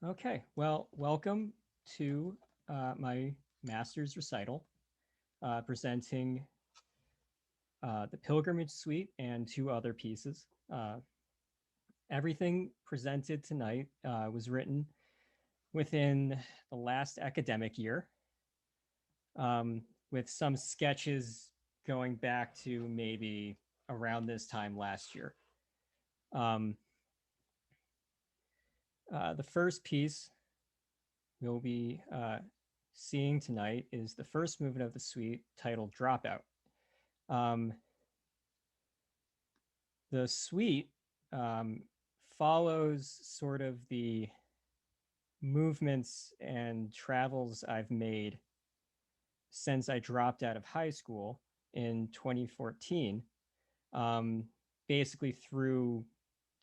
Okay, well, welcome to my master's recital, presenting the Pilgrimage Suite and two other pieces. Everything presented tonight was written within the last academic year, with some sketches going back to maybe around this time last year. Um, the first piece we'll be seeing tonight is the first movement of the suite titled Dropout. Um, the suite follows sort of the movements and travels I've made since I dropped out of high school in 2014, basically through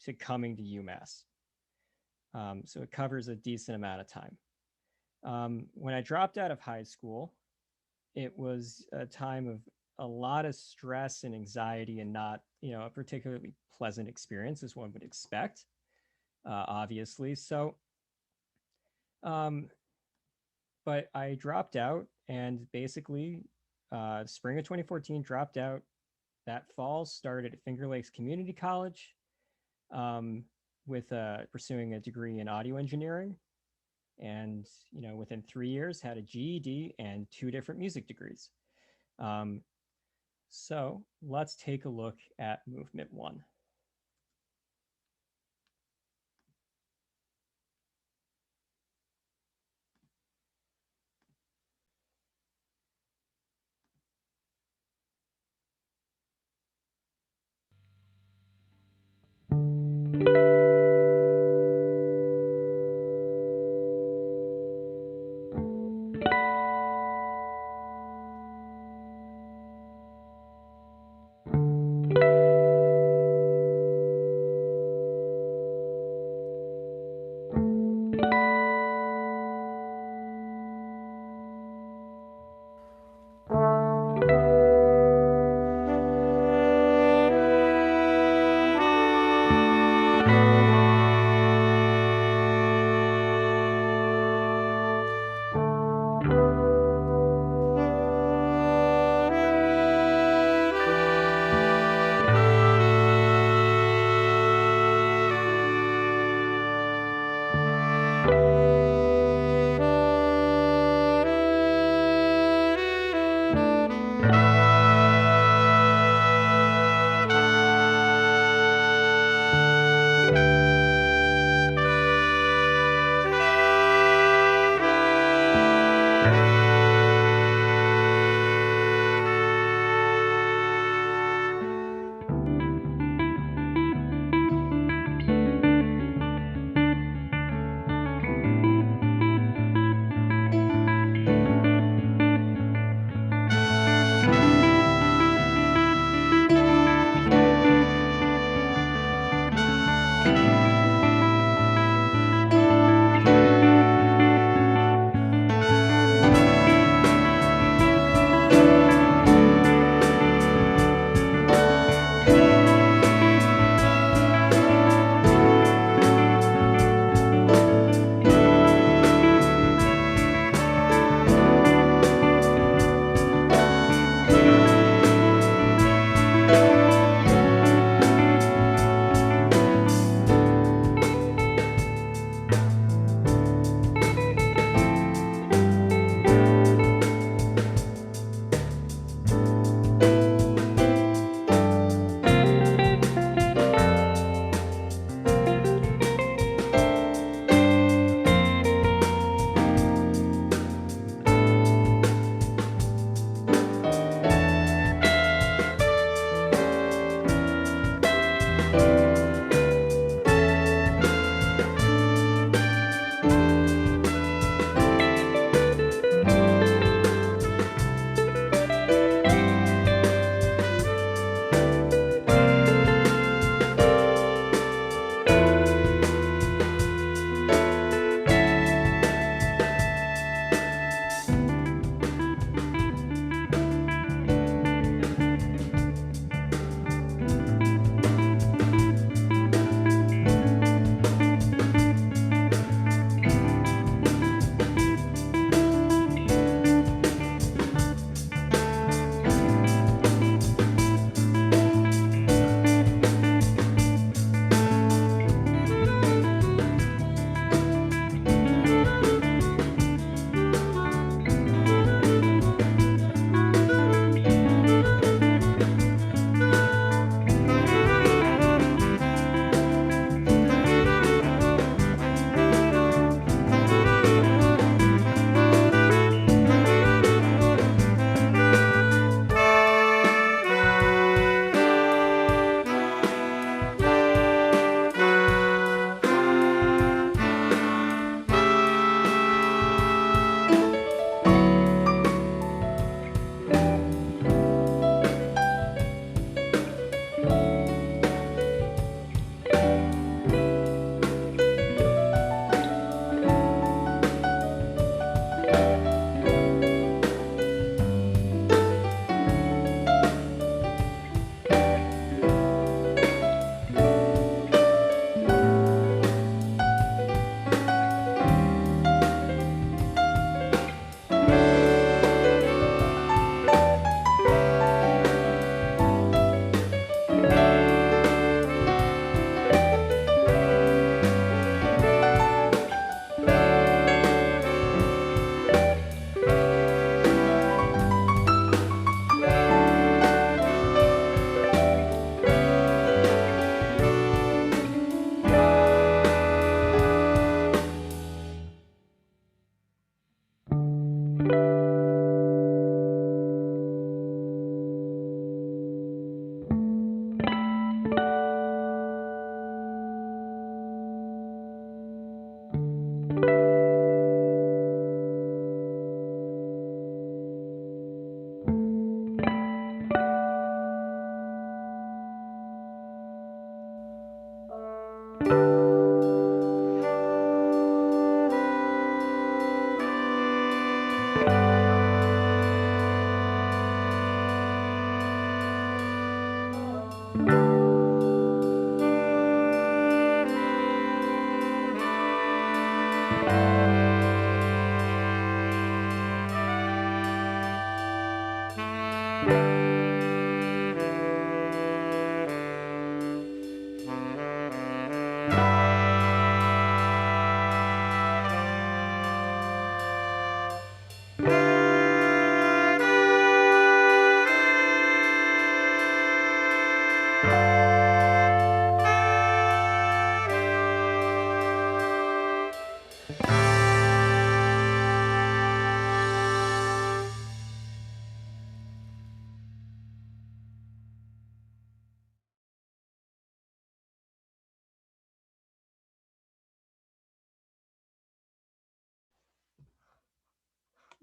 to coming to UMass. So it covers a decent amount of time. When I dropped out of high school, it was a time of a lot of stress and anxiety, and not, a particularly pleasant experience as one would expect, obviously. So, but I dropped out, and basically, spring of 2014, dropped out. That fall, started at Finger Lakes Community College, with pursuing a degree in audio engineering, and within 3 years had a GED and 2 different music degrees. So let's take a look at movement 1.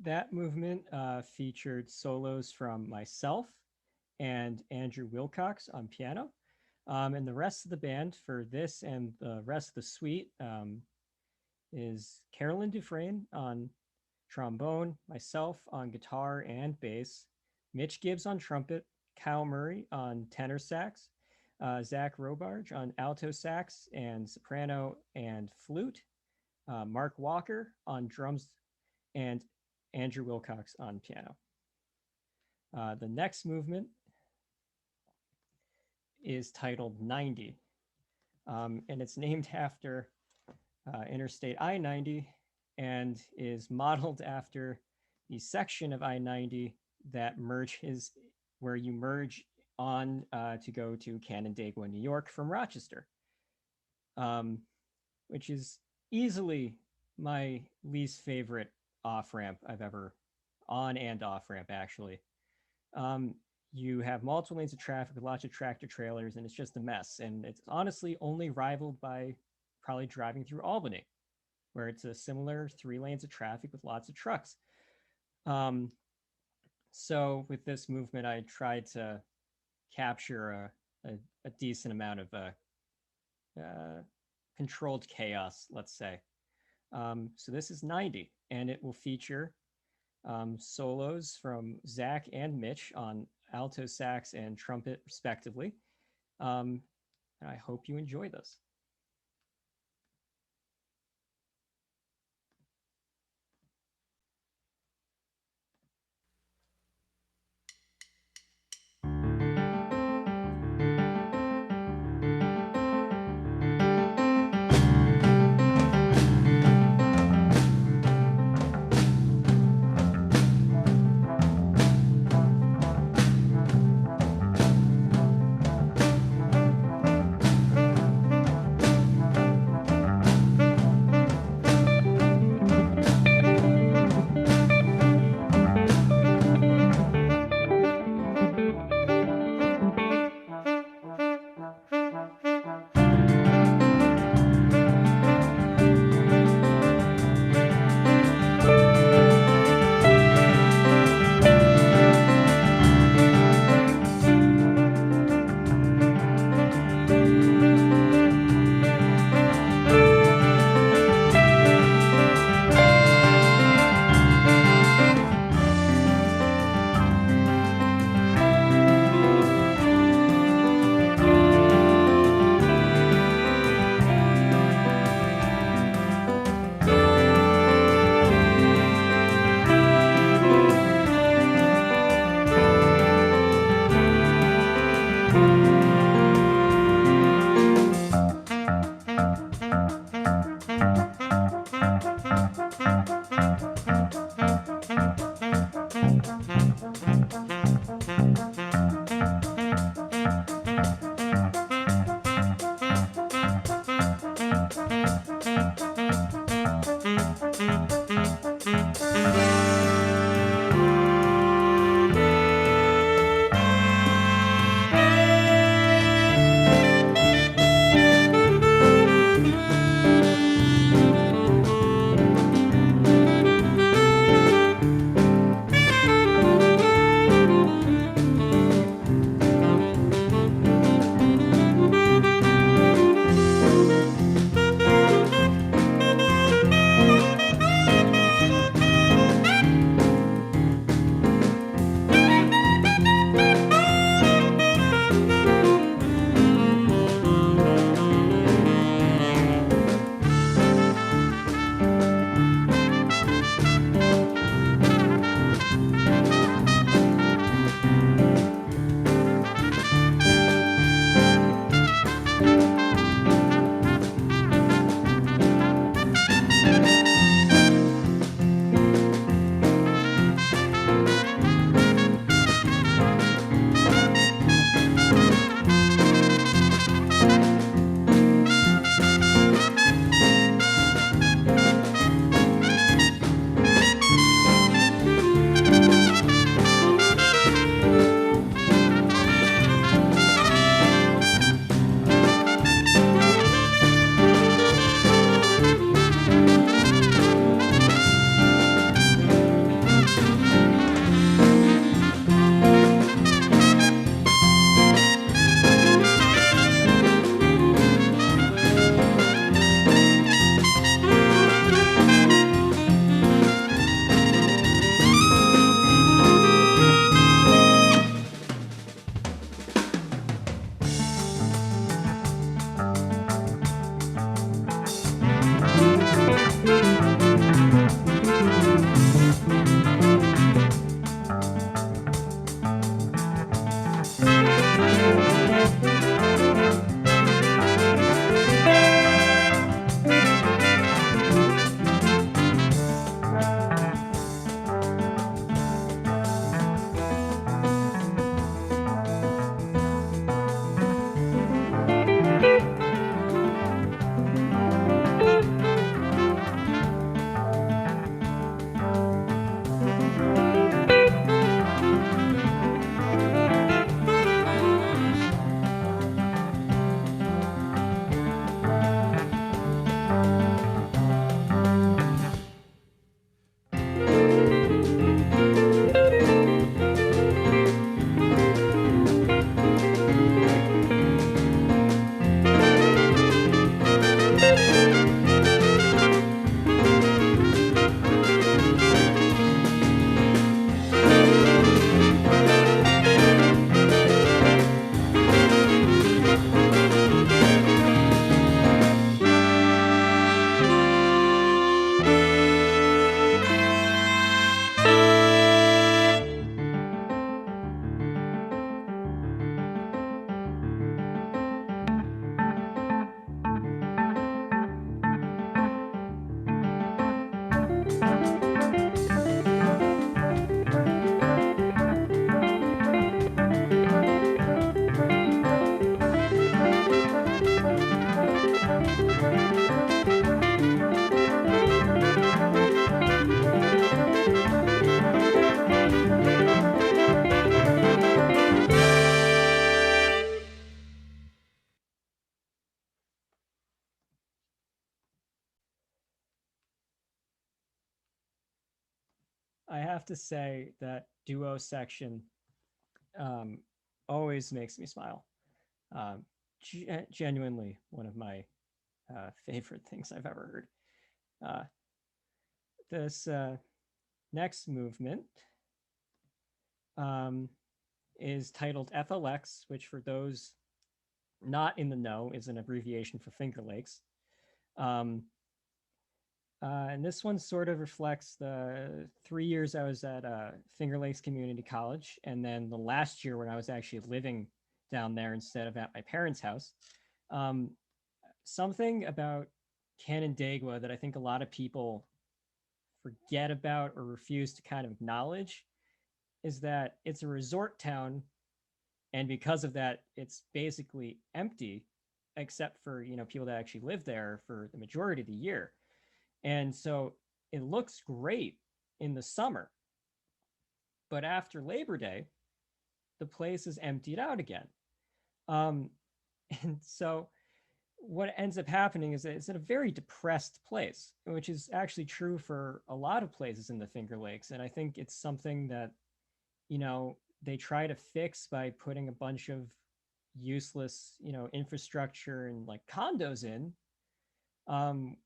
That movement featured solos from myself and Andrew Wilcox on piano. And the rest of the band for this and the rest of the suite is Carolyn Dufresne on trombone, myself on guitar and bass, Mitch Gibbs on trumpet, Kyle Murray on tenor sax, Zach Robarge on alto sax and soprano and flute, Mark Walker on drums, and Andrew Wilcox on piano. The next movement is titled 90, and it's named after Interstate I-90 and is modeled after the section of I-90 that merges, where you merge on to go to Canandaigua, New York from Rochester, which is easily my least favorite off ramp I've ever, on and off ramp actually. You have multiple lanes of traffic with lots of tractor trailers, and it's just a mess. And it's honestly only rivaled by probably driving through Albany, where it's a similar 3 lanes of traffic with lots of trucks. So with this movement, I tried to capture a decent amount of controlled chaos, let's say. So this is 90, and it will feature solos from Zach and Mitch on alto sax and trumpet, respectively. And I hope you enjoy this. I have to say that duo section um, always makes me smile. Um, Genuinely one of my favorite things I've ever heard. Uh, this next movement um, is titled FLX, which for those not in the know is an abbreviation for Finger Lakes. Um, and this one sort of reflects the 3 years I was at Finger Lakes Community College, and then the last year when I was actually living down there instead of at my parents' house. Um, Something about Canandaigua that I think a lot of people forget about or refuse to kind of acknowledge is that it's a resort town, and because of that, it's basically empty, except for people that actually live there for the majority of the year. And so it looks great in the summer, but after Labor Day, the place is emptied out again. Um, and so what ends up happening is that it's in a very depressed place, which is actually true for a lot of places in the Finger Lakes. And I think it's something that, they try to fix by putting a bunch of useless, infrastructure and like condos in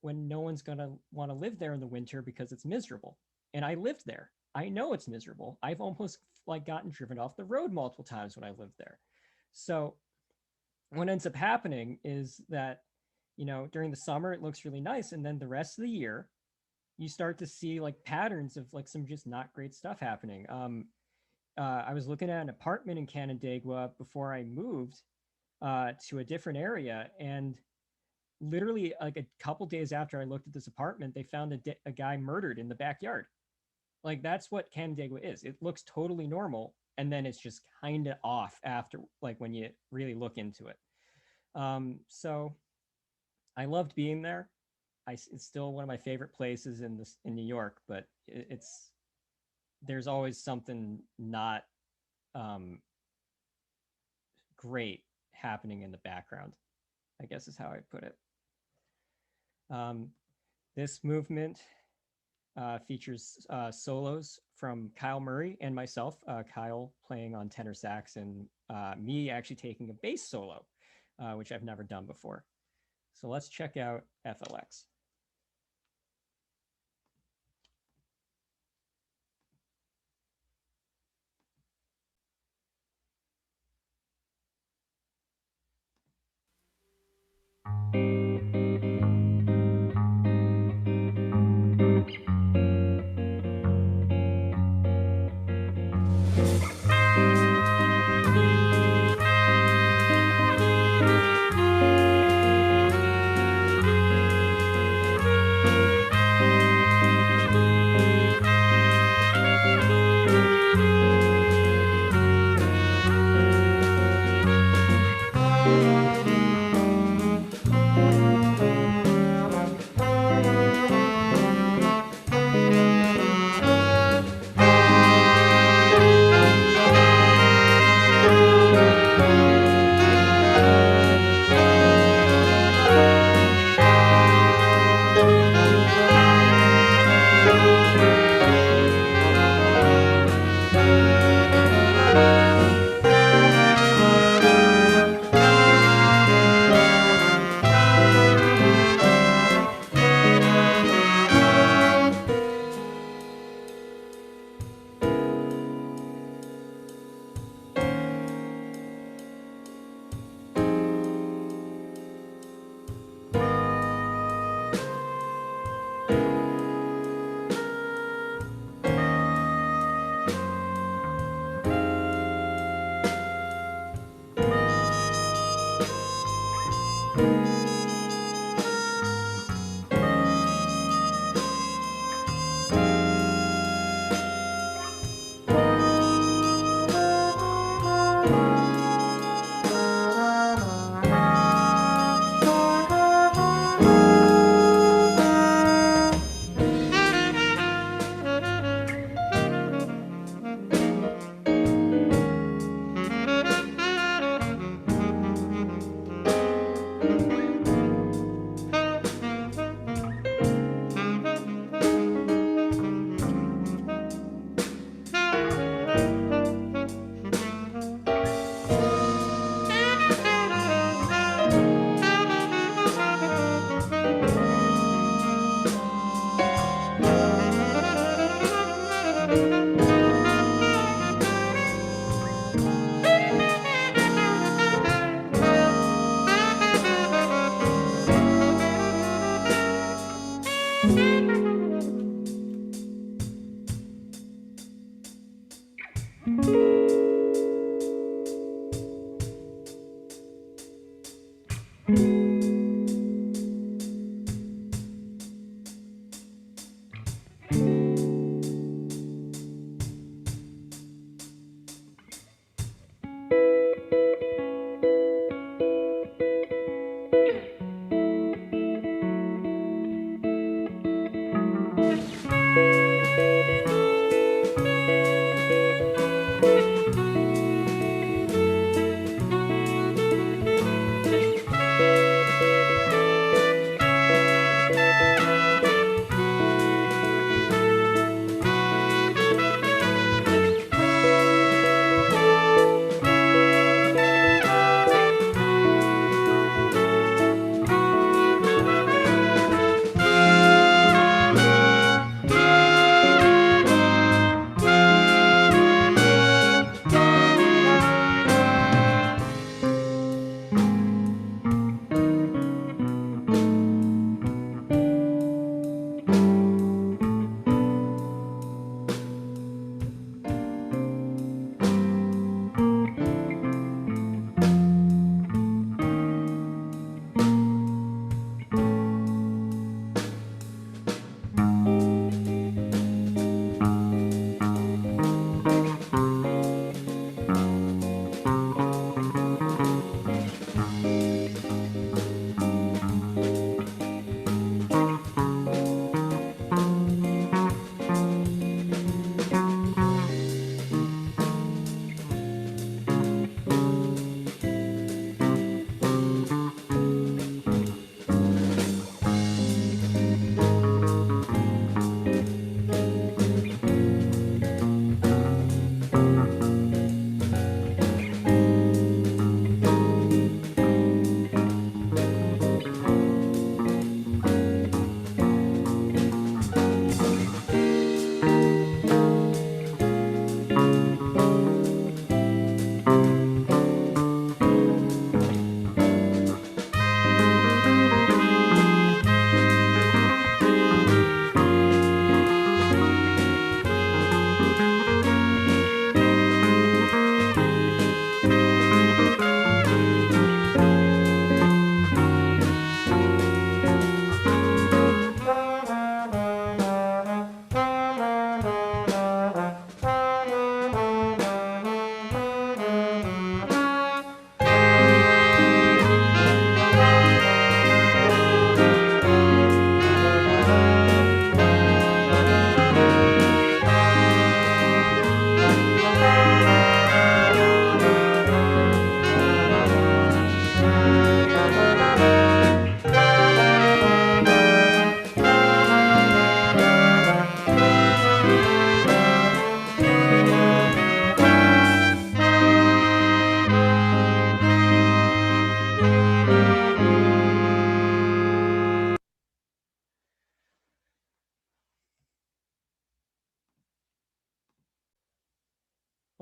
when no one's going to want to live there in the winter because it's miserable. And I lived there. I know it's miserable. I've almost like gotten driven off the road multiple times when I lived there. So what ends up happening is that, during the summer, it looks really nice. And then the rest of the year, you start to see like patterns of like some just not great stuff happening. I was looking at an apartment in Canandaigua before I moved to a different area. And literally like a couple days after I looked at this apartment, they found a guy murdered in the backyard. Like that's what Canandaigua is. It looks totally normal, and then it's just kind of off after, like when you really look into it. So I loved being there. It's still one of my favorite places in New York, but it's there's always something not um, great happening in the background, I guess is how I put it. This movement features solos from Kyle Murray and myself, Kyle playing on tenor sax and me actually taking a bass solo, which I've never done before. So let's check out FLX.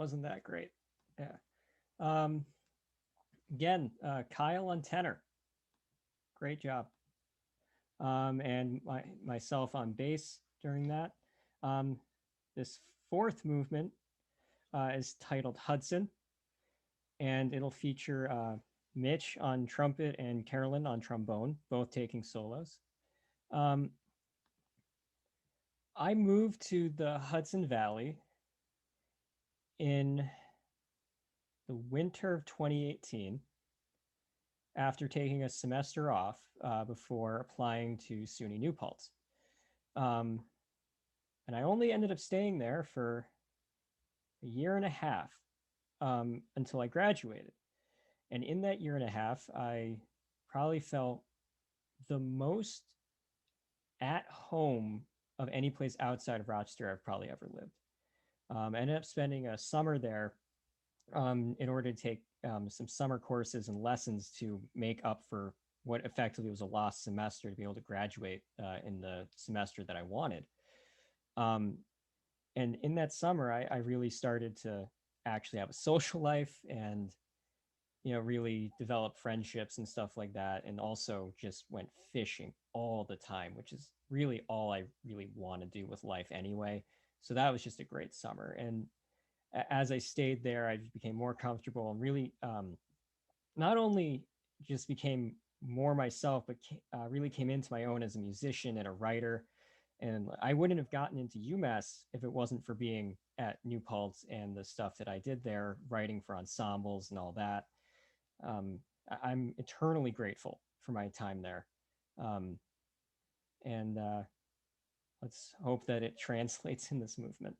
wasn't that great. Yeah. Um, Again, Kyle on tenor, great job. And myself on bass during that. Um, this fourth movement is titled Hudson, and it'll feature Mitch on trumpet and Carolyn on trombone, both taking solos. Um, I moved to the Hudson Valley in the winter of 2018 after taking a semester off before applying to SUNY New Paltz. Um, and I only ended up staying there for a year and a half until I graduated. And in that year and a half, I probably felt the most at home of any place outside of Rochester I've probably ever lived. I ended up spending a summer there in order to take some summer courses and lessons to make up for what effectively was a lost semester to be able to graduate in the semester that I wanted. Um, and in that summer, I really started to actually have a social life and really develop friendships and stuff like that, and also just went fishing all the time, which is really all I really want to do with life anyway. So that was just a great summer. And as I stayed there, I became more comfortable and really not only just became more myself, but really came into my own as a musician and a writer. And I wouldn't have gotten into UMass if it wasn't for being at New Paltz and the stuff that I did there, writing for ensembles and all that. um, I'm eternally grateful for my time there. Um, and let's hope that it translates in this movement.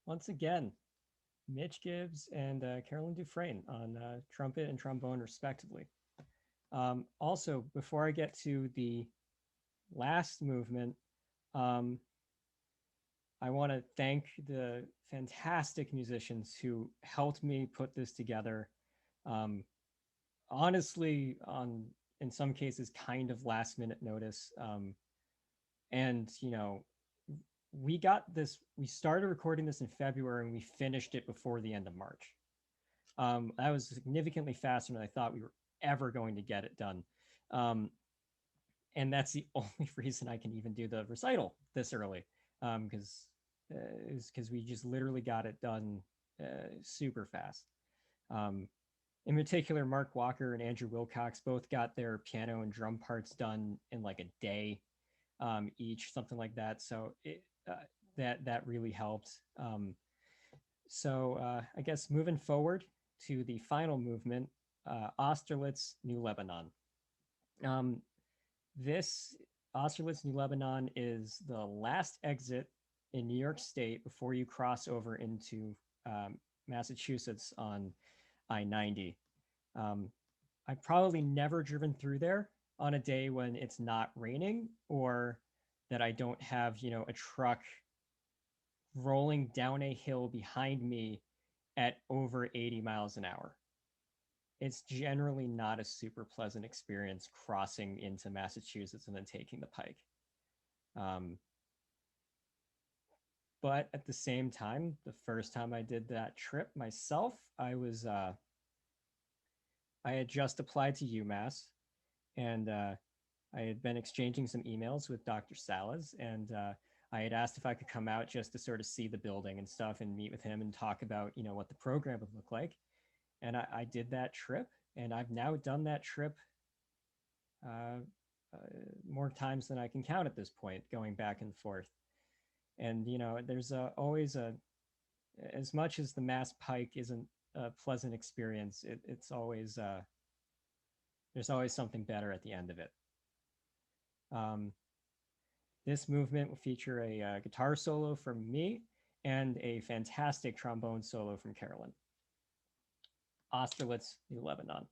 once again, Mitch Gibbs and Carolyn Dufresne on trumpet and trombone, respectively. Also, before I get to the last movement, I want to thank the fantastic musicians who helped me put this together. Um, Honestly, on in some cases, kind of last minute notice. And we got this. We started recording this in February, and we finished it before the end of March. That was significantly faster than I thought we were ever going to get it done. Um, and that's the only reason I can even do the recital this early, because we just literally got it done super fast. Um, in particular, Mark Walker and Andrew Wilcox both got their piano and drum parts done in like a day each, something like that. So that really helped. So I guess moving forward to the final movement, Austerlitz, New Lebanon. Um, this Austerlitz, New Lebanon is the last exit in New York State before you cross over into Massachusetts on I-90. I've probably never driven through there on a day when it's not raining or that I don't have, a truck rolling down a hill behind me at over 80 miles an hour. It's generally not a super pleasant experience crossing into Massachusetts and then taking the pike. Um, but at the same time, the first time I did that trip myself, I had just applied to UMass, and I had been exchanging some emails with Dr. Salas, and I had asked if I could come out just to sort of see the building and stuff and meet with him and talk about, what the program would look like. And I did that trip, and I've now done that trip uh, uh, more times than I can count at this point, going back and forth. And there's always as much as the Mass Pike isn't a pleasant experience, it's always there's always something better at the end of it. Um, this movement will feature a guitar solo from me and a fantastic trombone solo from Carolyn. Austerlitz, New Lebanon.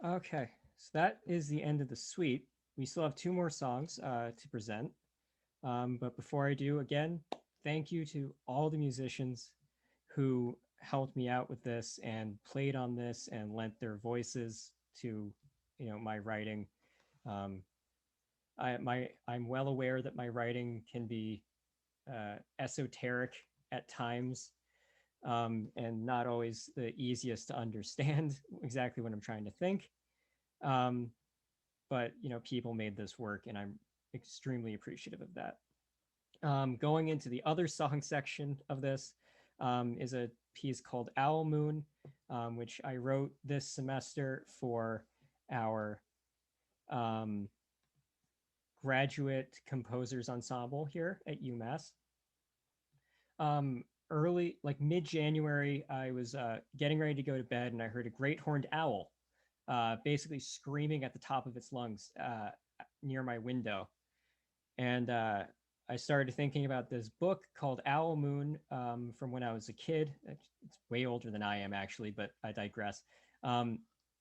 Okay, so that is the end of the suite. We still have two more songs to present. But before I do, again, thank you to all the musicians who helped me out with this and played on this and lent their voices to, my writing. Um, I'm well aware that my writing can be esoteric at times, and not always the easiest to understand exactly what I'm trying to think. Um, but people made this work, and I'm extremely appreciative of that. Going into the other song section of this is a piece called Owl Moon, which I wrote this semester for our um, graduate composers ensemble here at UMass. Early, like mid January, I was getting ready to go to bed, and I heard a great horned owl basically screaming at the top of its lungs near my window. And I started thinking about this book called Owl Moon from when I was a kid. It's way older than I am, actually, but I digress.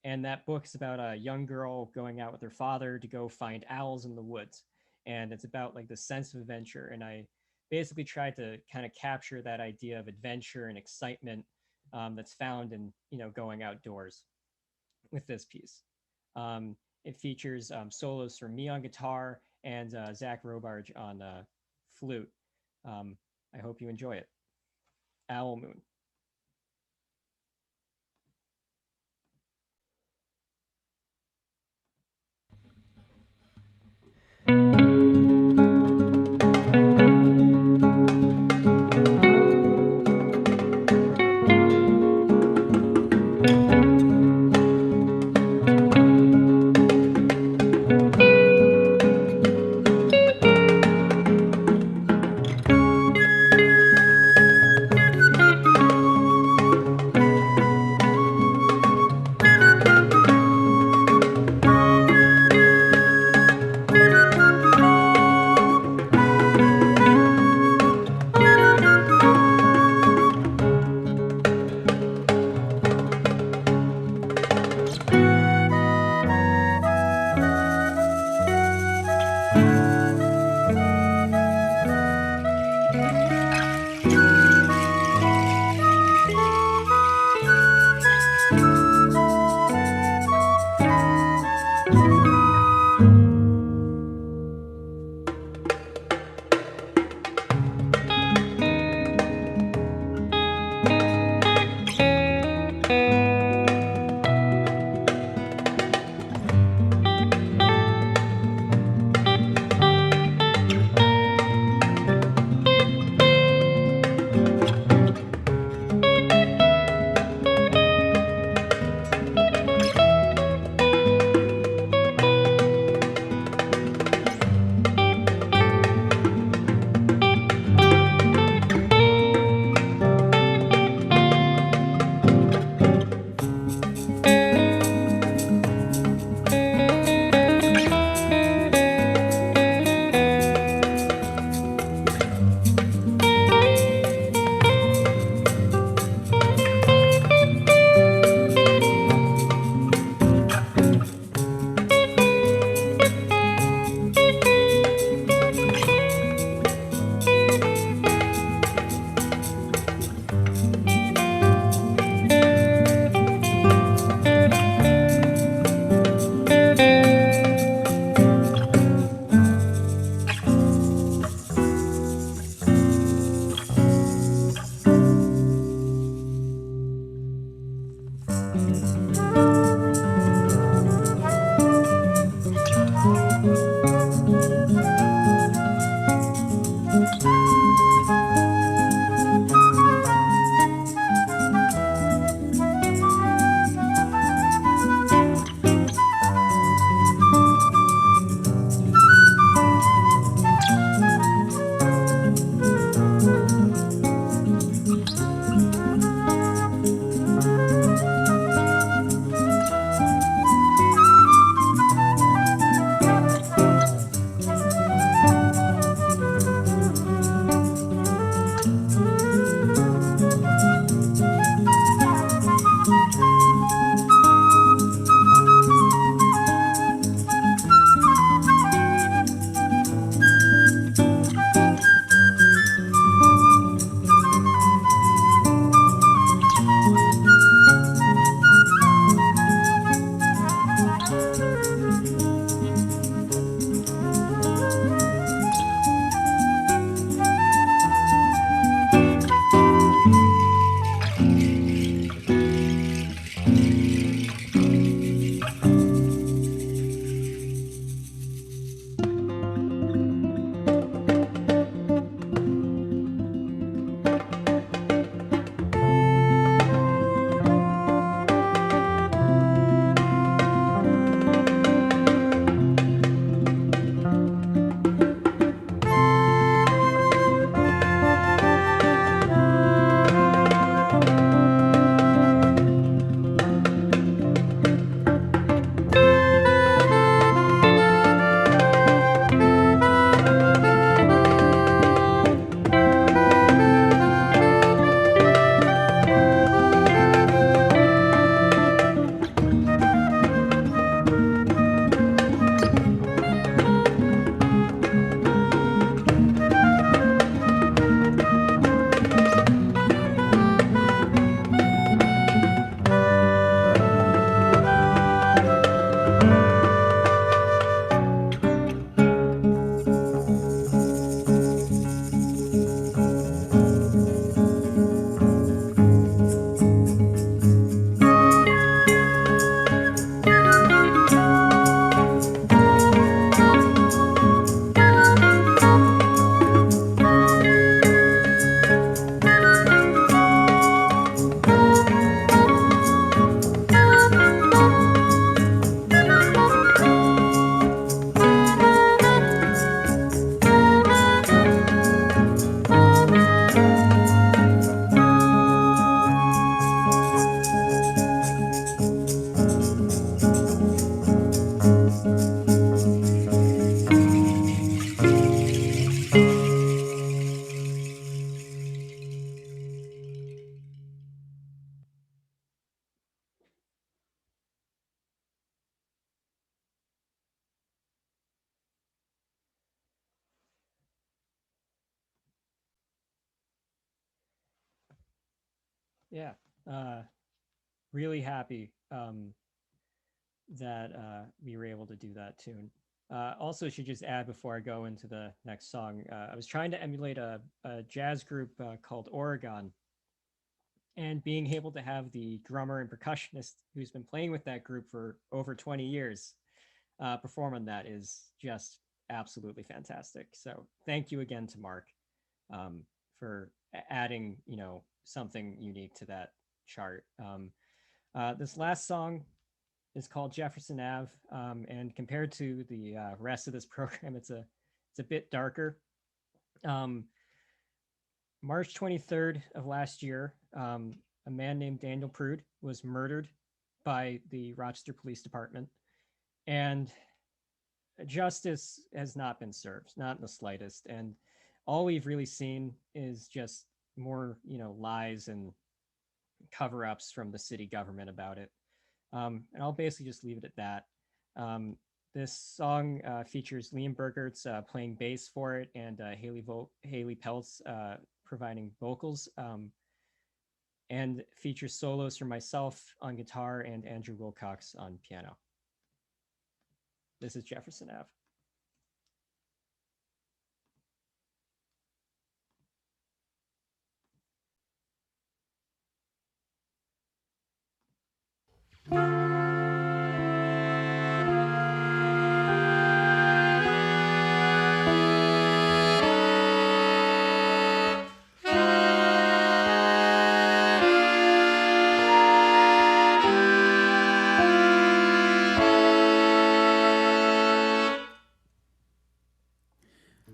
And that book's about a young girl going out with her father to go find owls in the woods. And it's about like the sense of adventure. And I basically tried to kind of capture that idea of adventure and excitement that's found in, going outdoors with this piece. It features solos from me on guitar and Zach Robarge on flute. I hope you enjoy it. Owl Moon. Yeah. Really happy that we were able to do that tune. Also, should just add before I go into the next song, I was trying to emulate a jazz group called Oregon, and being able to have the drummer and percussionist who's been playing with that group for over 20 years perform on that is just absolutely fantastic. So thank you again to Mark for adding, something unique to that chart. This last song is called Jefferson Ave, and compared to the rest of this program, it's a bit darker. March 23rd of last year, a man named Daniel Prude was murdered by the Rochester Police Department, and justice has not been served, not in the slightest. And all we've really seen is just more, lies and cover-ups from the city government about it. And I'll basically just leave it at that. This song features Liam Burgert's playing bass for it, and Haley Peltz providing vocals, and features solos from myself on guitar and Andrew Wilcox on piano. This is Jefferson Ave.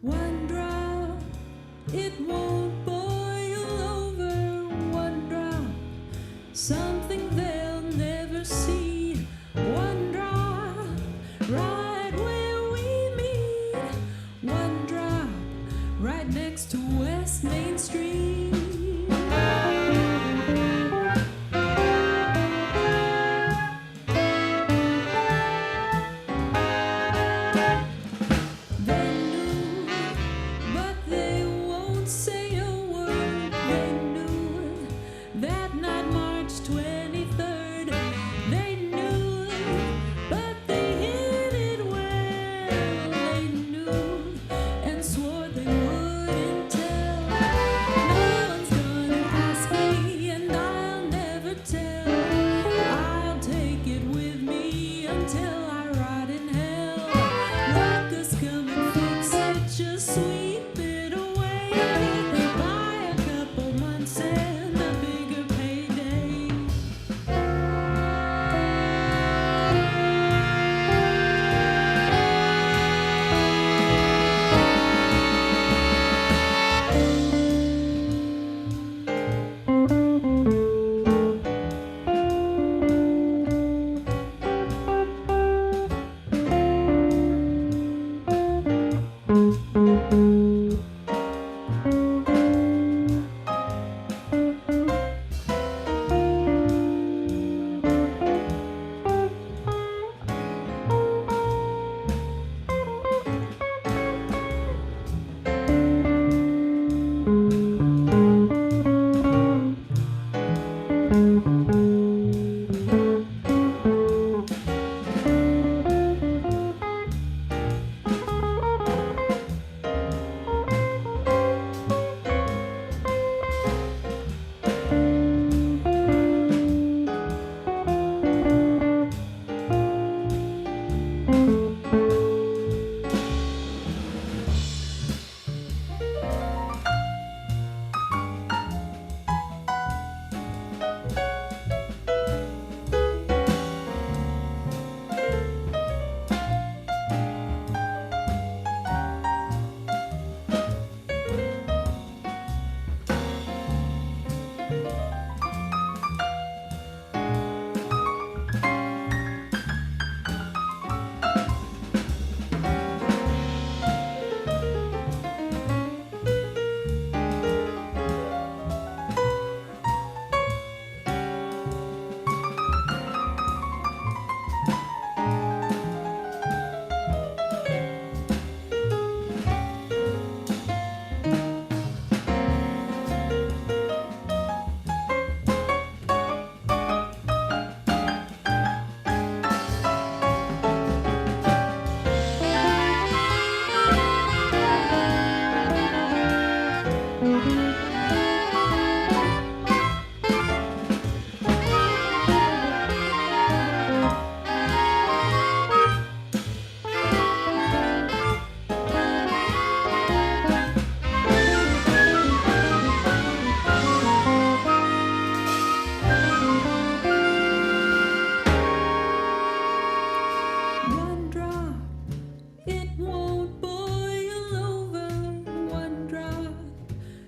One drop, it won't boil over. One drop, something they'll never see. One drop, right where we meet. One drop, right next to West Main Street.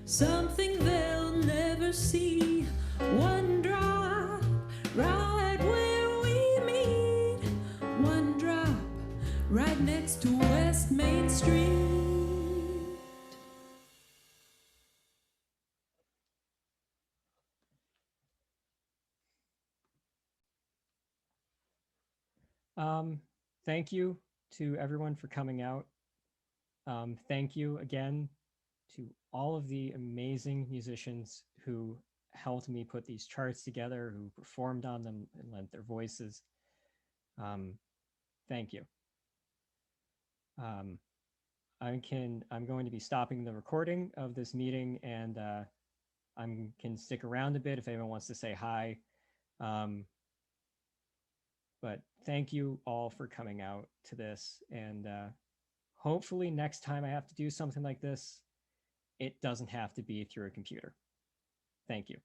something they'll never see. One drop, right where we meet. One drop, right next to West Main Street. Thank you to everyone for coming out. Thank you again to all of the amazing musicians who helped me put these charts together, who performed on them and lent their voices. Thank you. I'm going to be stopping the recording of this meeting, and I can stick around a bit if anyone wants to say hi. But thank you all for coming out to this, and hopefully next time I have to do something like this, it doesn't have to be through a computer. Thank you.